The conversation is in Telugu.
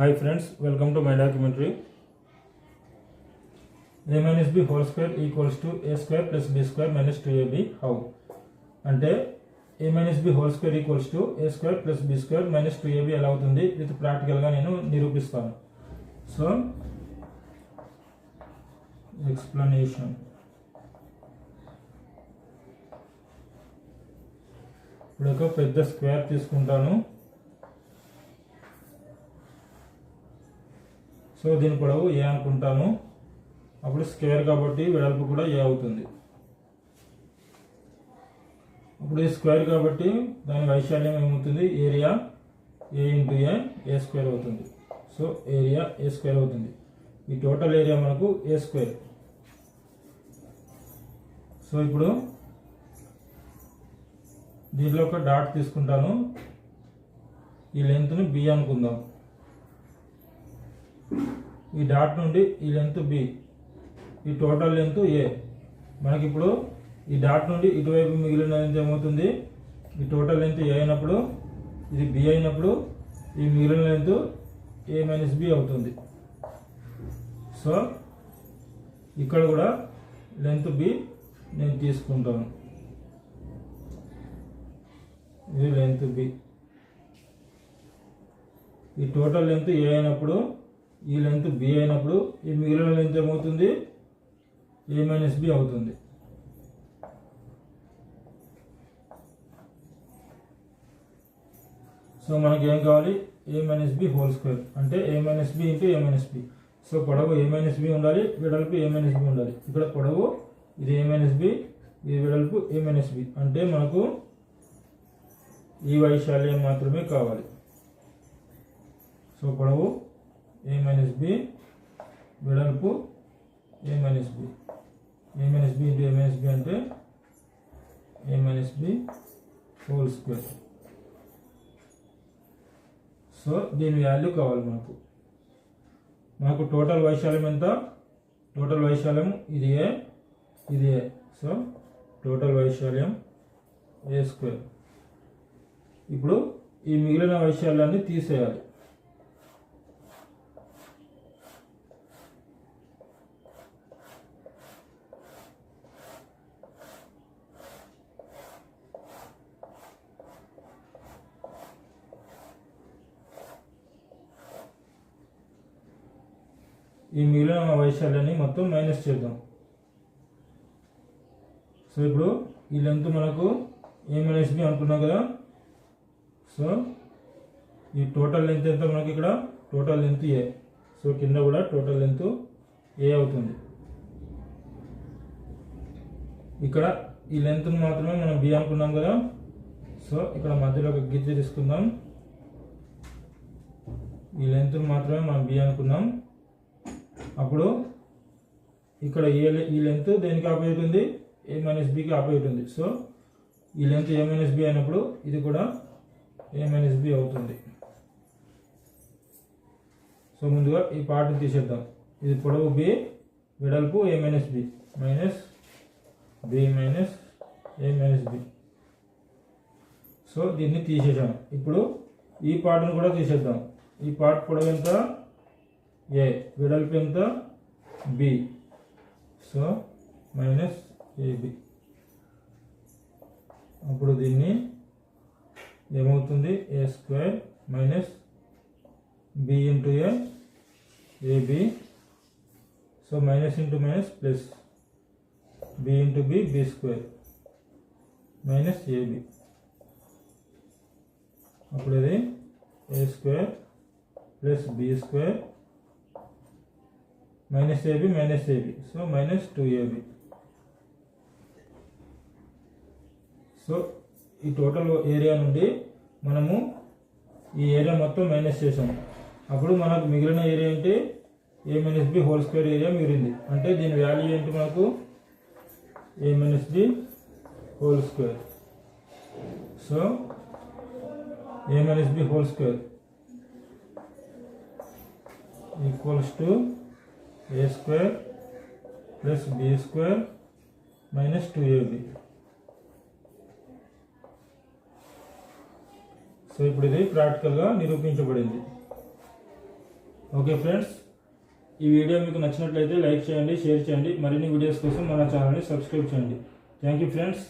Hi friends, welcome to my documentary. A minus b whole square equals to a square plus b square minus 2ab. How? అంటే a minus b whole square equals to a square plus b square minus 2ab ఎలా అవుతుంది విత్ ప్రాక్టికల్గా నేను నిరూపిస్తాను. So explanation. ఇప్పుడు ఒక పెద్ద స్క్వేర్ తీసుకుంటాను. సో దీని పొడవు ఏ అనుకుంటాను. అప్పుడు స్క్వేర్ కాబట్టి వెడల్పు కూడా ఏ అవుతుంది. ఇప్పుడు ఈ స్క్వేర్ కాబట్టి దాని వైశాల్యం ఏమవుతుంది, ఏరియా ఏ ఇంటూ ఏ స్క్వేర్ అవుతుంది. సో ఏరియా ఏ స్క్వేర్ అవుతుంది. ఈ టోటల్ ఏరియా మనకు ఏ స్క్వేర్. సో ఇప్పుడు దీనిలో ఒక డాట్ తీసుకుంటాను. ఈ లెంత్ను బి అనుకుందాం. ఈ డాట్ నుండి ఈ లెంత్ బి, ఈ టోటల్ లెంత్ ఏ. మనకి ఇప్పుడు ఈ డాట్ నుండి ఇటువైపు మిగిలిన లెంత్ ఏమవుతుంది, ఈ టోటల్ లెంత్ ఏ అయినప్పుడు ఇది బి అయినప్పుడు ఈ మిగిలిన లెంత్ ఏ మైనస్ బి అవుతుంది. సో ఇక్కడ కూడా లెంత్ బి నేను తీసుకుంటాను. ఇది లెంత్ బి. ఈ టోటల్ లెంత్ ఏ అయినప్పుడు ఈ లెంత్ బి అయినప్పుడు ఈ మిగిలిన లెంత్ ఏమవుతుంది, ఏ మైనస్ బి అవుతుంది. సో మనకి ఏం కావాలి, ఏ మైనస్ బి హోల్ స్క్వేర్ అంటే A minus B into A minus B. So పొడవు ఏ మైనస్ బి ఉండాలి, వెడల్పు ఏ మైనస్ బి ఉండాలి. ఇక్కడ పొడవు ఇది ఏ మైనస్ బి, ఇది వెడల్పు ఏ మైనస్ బి. అంటే మనకు ఈ వైశాల్యం మాత్రమే కావాలి. సో పొడవు ఏ మైనస్ బి, వెడల్పు A minus B. A minus B into A minus B అంటే A minus B whole square. So దీని వాల్యూ కావాలి మనకు టోటల్ వైశాల్యం ఎంత, టోటల్ వైశాల్యం ఇది ఏ ఇది ఏ. సో టోటల్ వైశాల్యం ఏ స్క్వేర్. ఇప్పుడు ఈ మిగిలిన వైశాల్యాన్ని తీసేయాలి. ఈ మిగిలిన వైశాల్యాన్ని మొత్తం మైనస్ చేద్దాం. సో ఇప్పుడు ఈ లెంత్ మనకు ఏ మైనస్ బి అనుకున్నాం కదా. సో ఈ టోటల్ లెంత్ ఎంత మనకి, ఇక్కడ టోటల్ లెంత్ ఏ. సో కింద కూడా టోటల్ లెంత్ ఏ అవుతుంది. ఇక్కడ ఈ లెంత్ను మాత్రమే మనం బి అనుకున్నాం కదా. సో ఇక్కడ మధ్యలో ఒక గిజ్జ తీసుకుందాం. ఈ లెంత్ను మాత్రమే మనం బి అనుకున్నాం. అప్పుడు ఇక్కడ ఈ లెంత్ దేనికి ఆపోజిట్ ఉంది, ఏ మైనస్ బికి ఆపోజిట్ ఉంది. సో ఈ లెంత్ ఏ మైనస్ బి అయినప్పుడు ఇది కూడా ఏ మైనస్ బి అవుతుంది. సో ముందుగా ఈ పార్ట్ని తీసేద్దాం. ఇది పొడవు బి, వెడల్పు A minus B, minus B minus A minus B. So దీన్ని తీసేసాం. ఇప్పుడు ఈ పార్ట్ని కూడా తీసేద్దాం. ఈ పార్ట్ పొడవు ఎంత, ఏ, వెడల్పు ఎంత, బి. So minus AB. అప్పుడు దీన్ని ఏమవుతుంది, A square minus B into AB. So minus into minus plus B into B square minus AB. అప్పుడు ఇది A square plus B square minus AB. So minus 2ab. So ఈ టోటల్ ఏరియా నుండి మనము ఈ ఏరియా మొత్తం మైనస్ చేసాము. అప్పుడు మనకు మిగిలిన ఏరియా ఏంటి, A minus B whole square area మిగిలింది. అంటే దీని వాల్యూ ఏంటి మనకు, A minus B whole square. So A minus B whole square equals to A square plus B square minus 2ab. So ఇప్పుడు ఇది ప్రాక్టికల్గా నిరూపించబడింది. ఓకే ఫ్రెండ్స్, ఈ వీడియో మీకు నచ్చినట్లయితే లైక్ చేయండి, షేర్ చేయండి. మరిన్ని వీడియోస్ కోసం మన ఛానల్ని సబ్స్క్రైబ్ చేయండి. Thank you friends.